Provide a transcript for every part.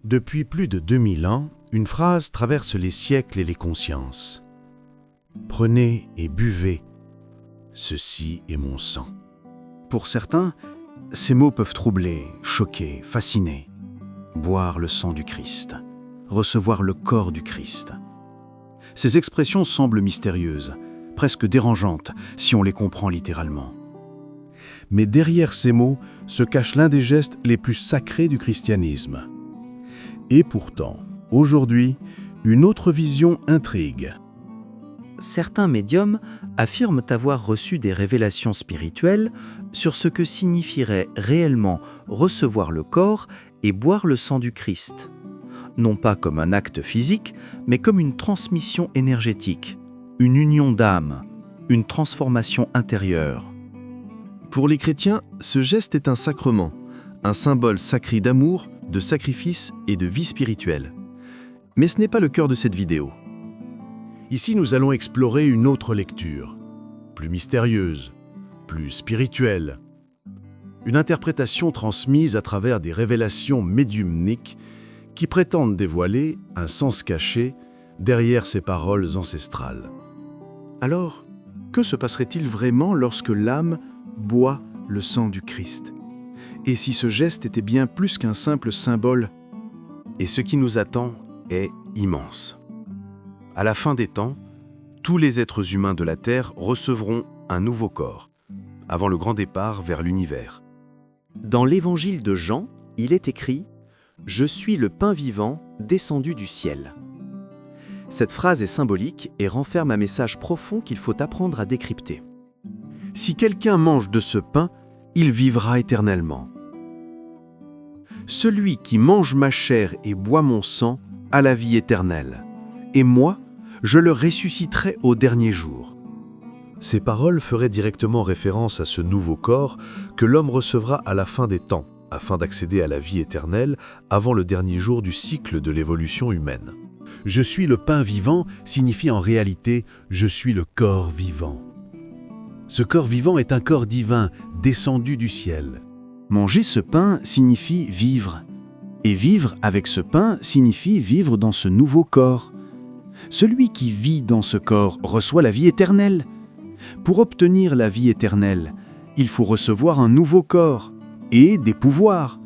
Depuis plus de 2000 ans, une phrase traverse les siècles et les consciences. Prenez et buvez, ceci est mon sang. Pour certains, ces mots peuvent troubler, choquer, fasciner. Boire le sang du Christ, recevoir le corps du Christ. Ces expressions semblent mystérieuses, presque dérangeantes si on les comprend littéralement. Mais derrière ces mots se cache l'un des gestes les plus sacrés du christianisme. Et pourtant, aujourd'hui, une autre vision intrigue. Certains médiums affirment avoir reçu des révélations spirituelles sur ce que signifierait réellement recevoir le corps et boire le sang du Christ. Non pas comme un acte physique, mais comme une transmission énergétique, une union d'âme, une transformation intérieure. Pour les chrétiens, ce geste est un sacrement, un symbole sacré d'amour, de sacrifice et de vie spirituelle. Mais ce n'est pas le cœur de cette vidéo. Ici, nous allons explorer une autre lecture, plus mystérieuse, plus spirituelle. Une interprétation transmise à travers des révélations médiumniques qui prétendent dévoiler un sens caché derrière ces paroles ancestrales. Alors, que se passerait-il vraiment lorsque l'âme boit le sang du Christ? Et si ce geste était bien plus qu'un simple symbole? Et ce qui nous attend est immense. À la fin des temps, tous les êtres humains de la Terre recevront un nouveau corps, avant le grand départ vers l'univers. Dans l'évangile de Jean, il est écrit « Je suis le pain vivant descendu du ciel ». Cette phrase est symbolique et renferme un message profond qu'il faut apprendre à décrypter. Si quelqu'un mange de ce pain, il vivra éternellement. Celui qui mange ma chair et boit mon sang a la vie éternelle, et moi, je le ressusciterai au dernier jour. Ces paroles feraient directement référence à ce nouveau corps que l'homme recevra à la fin des temps, afin d'accéder à la vie éternelle avant le dernier jour du cycle de l'évolution humaine. Je suis le pain vivant signifie en réalité « je suis le corps vivant ». Ce corps vivant est un corps divin, descendu du ciel. Manger ce pain signifie vivre. Et vivre avec ce pain signifie vivre dans ce nouveau corps. Celui qui vit dans ce corps reçoit la vie éternelle. Pour obtenir la vie éternelle, il faut recevoir un nouveau corps et des pouvoirs.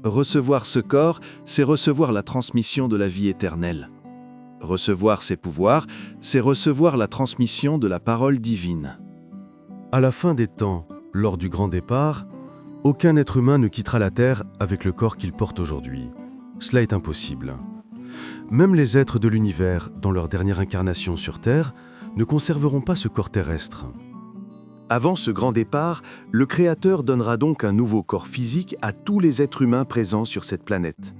Recevoir ce corps, c'est recevoir la transmission de la vie éternelle. Recevoir ces pouvoirs, c'est recevoir la transmission de la parole divine. À la fin des temps, lors du grand départ, aucun être humain ne quittera la Terre avec le corps qu'il porte aujourd'hui. Cela est impossible. Même les êtres de l'univers, dans leur dernière incarnation sur Terre, ne conserveront pas ce corps terrestre. Avant ce grand départ, le Créateur donnera donc un nouveau corps physique à tous les êtres humains présents sur cette planète.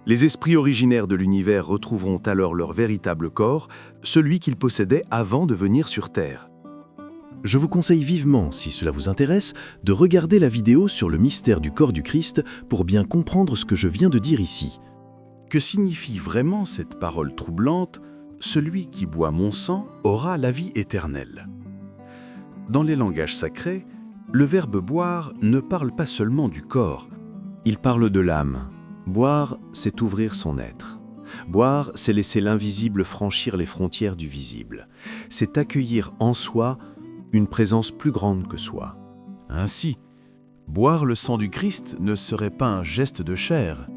Les esprits originaires de l'univers retrouveront alors leur véritable corps, celui qu'ils possédaient avant de venir sur Terre. Je vous conseille vivement, si cela vous intéresse, de regarder la vidéo sur le mystère du corps du Christ pour bien comprendre ce que je viens de dire ici. Que signifie vraiment cette parole troublante « Celui qui boit mon sang aura la vie éternelle ». Dans les langages sacrés, le verbe « boire » ne parle pas seulement du corps. Il parle de l'âme. Boire, c'est ouvrir son être. Boire, c'est laisser l'invisible franchir les frontières du visible. C'est accueillir en soi une présence plus grande que soi. Ainsi, boire le sang du Christ ne serait pas un geste de chair,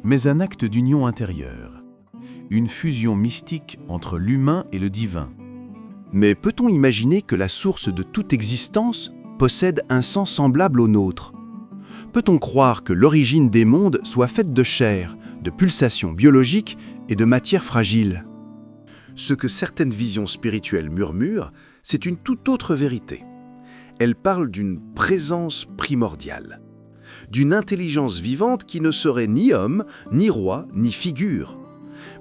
mais un acte d'union intérieure, une fusion mystique entre l'humain et le divin. Mais peut-on imaginer que la source de toute existence possède un sang semblable au nôtre? Peut-on croire que l'origine des mondes soit faite de chair, de pulsations biologiques et de matière fragile? Ce que certaines visions spirituelles murmurent, c'est une toute autre vérité. Elles parlent d'une présence primordiale, d'une intelligence vivante qui ne serait ni homme, ni roi, ni figure,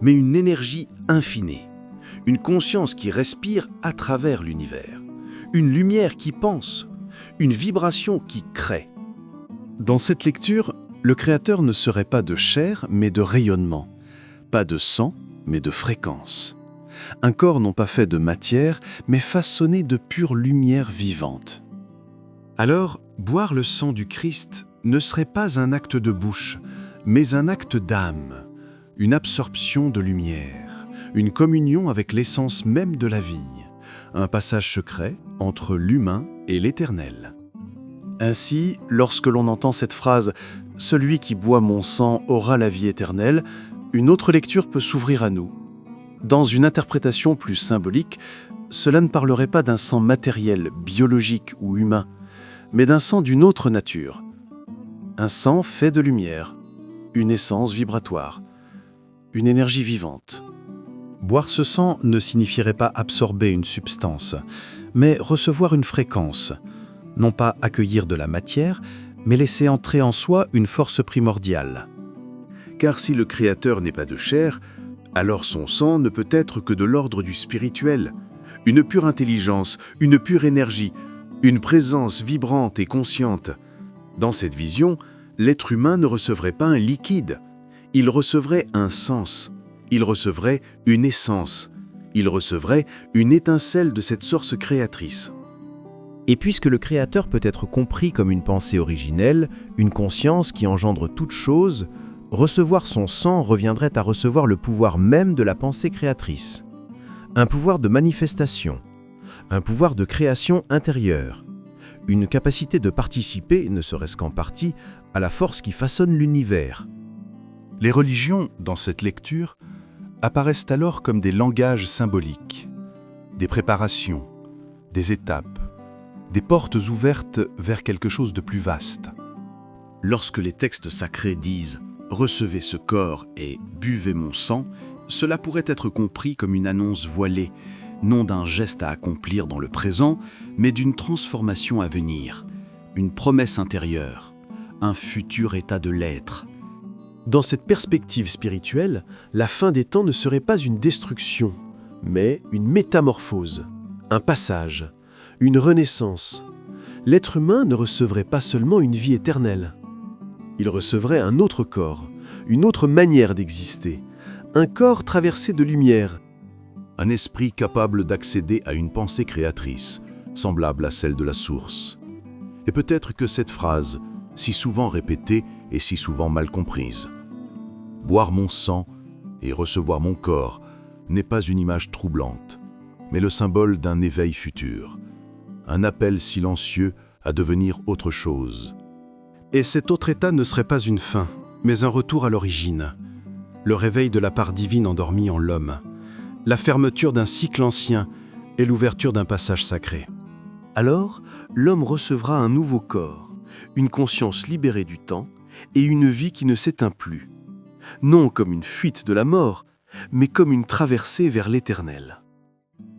mais une énergie infinie, une conscience qui respire à travers l'univers, une lumière qui pense, une vibration qui crée. Dans cette lecture, le Créateur ne serait pas de chair, mais de rayonnement, pas de sang, mais de fréquence. Un corps non pas fait de matière, mais façonné de pure lumière vivante. Alors, boire le sang du Christ ne serait pas un acte de bouche, mais un acte d'âme, une absorption de lumière, une communion avec l'essence même de la vie, un passage secret entre l'humain et l'éternel. Ainsi, lorsque l'on entend cette phrase « Celui qui boit mon sang aura la vie éternelle », une autre lecture peut s'ouvrir à nous. Dans une interprétation plus symbolique, cela ne parlerait pas d'un sang matériel, biologique ou humain, mais d'un sang d'une autre nature. Un sang fait de lumière, une essence vibratoire, une énergie vivante. Boire ce sang ne signifierait pas absorber une substance, mais recevoir une fréquence. Non pas accueillir de la matière, mais laisser entrer en soi une force primordiale. Car si le Créateur n'est pas de chair, alors son sang ne peut être que de l'ordre du spirituel, une pure intelligence, une pure énergie, une présence vibrante et consciente. Dans cette vision, l'être humain ne recevrait pas un liquide, il recevrait un sens, il recevrait une essence, il recevrait une étincelle de cette source créatrice. Et puisque le Créateur peut être compris comme une pensée originelle, une conscience qui engendre toute chose, recevoir son sang reviendrait à recevoir le pouvoir même de la pensée créatrice. Un pouvoir de manifestation, un pouvoir de création intérieure, une capacité de participer, ne serait-ce qu'en partie, à la force qui façonne l'univers. Les religions, dans cette lecture, apparaissent alors comme des langages symboliques, des préparations, des étapes, des portes ouvertes vers quelque chose de plus vaste. Lorsque les textes sacrés disent « Recevez ce corps et buvez mon sang », cela pourrait être compris comme une annonce voilée, non d'un geste à accomplir dans le présent, mais d'une transformation à venir, une promesse intérieure, un futur état de l'être. Dans cette perspective spirituelle, la fin des temps ne serait pas une destruction, mais une métamorphose, un passage, une renaissance. L'être humain ne recevrait pas seulement une vie éternelle. Il recevrait un autre corps, une autre manière d'exister, un corps traversé de lumière. Un esprit capable d'accéder à une pensée créatrice, semblable à celle de la source. Et peut-être que cette phrase, si souvent répétée et si souvent mal comprise, « Boire mon sang et recevoir mon corps » n'est pas une image troublante, mais le symbole d'un éveil futur, un appel silencieux à devenir autre chose. Et cet autre état ne serait pas une fin, mais un retour à l'origine, le réveil de la part divine endormie en l'homme, la fermeture d'un cycle ancien et l'ouverture d'un passage sacré. Alors, l'homme recevra un nouveau corps, une conscience libérée du temps et une vie qui ne s'éteint plus, non comme une fuite de la mort, mais comme une traversée vers l'éternel.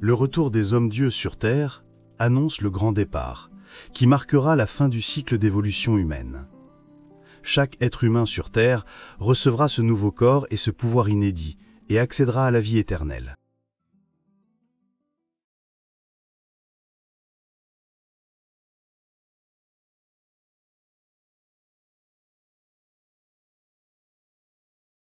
Le retour des hommes-dieux sur Terre annonce le grand départ, qui marquera la fin du cycle d'évolution humaine. Chaque être humain sur Terre recevra ce nouveau corps et ce pouvoir inédit et accédera à la vie éternelle.